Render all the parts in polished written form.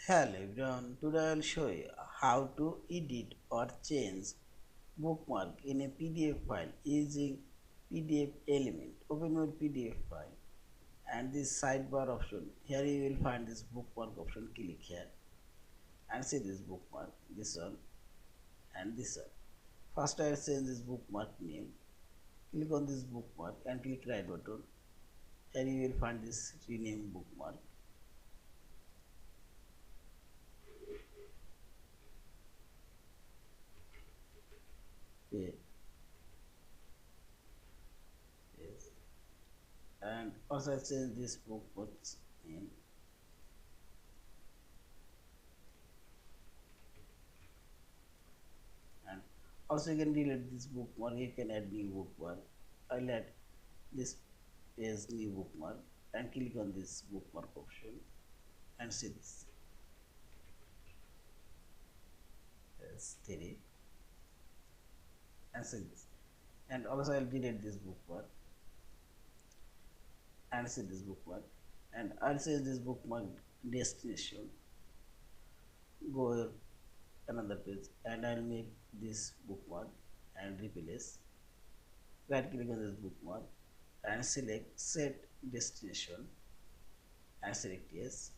Hello everyone, today I'll show you how to edit or change bookmark in a PDF file using PDF element. Open your PDF file and this sidebar option. Here you will find this bookmark option. Click here and see this bookmark, this one and this one. First I'll change this bookmark name. Click on this bookmark and click right button. Here you will find this rename bookmark. Okay. Yes. And also change this bookmark's name. And also you can delete this bookmark, you can add new bookmark. I'll add this page new bookmark and click on this bookmark option and see this. Yes, 3 and see this. And also I'll delete this bookmark and see this bookmark. And I'll change this bookmark destination. Go another page and I'll make this bookmark and replace. Right click on this bookmark and select set destination and select yes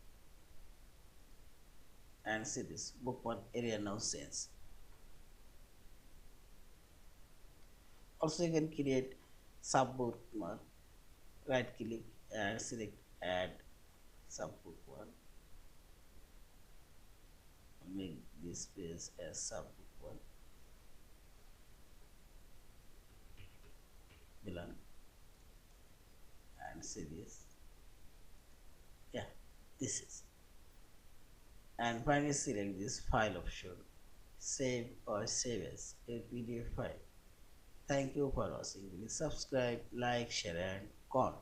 and see this bookmark area now changed. Also you can create sub bookmark. Right click and select add sub bookmark. Make this page as sub bookmark. Belong and see this. Yeah, this is. And finally select this file option. Save or save as a PDF file. Thank you for watching. Please subscribe, like, share and comment.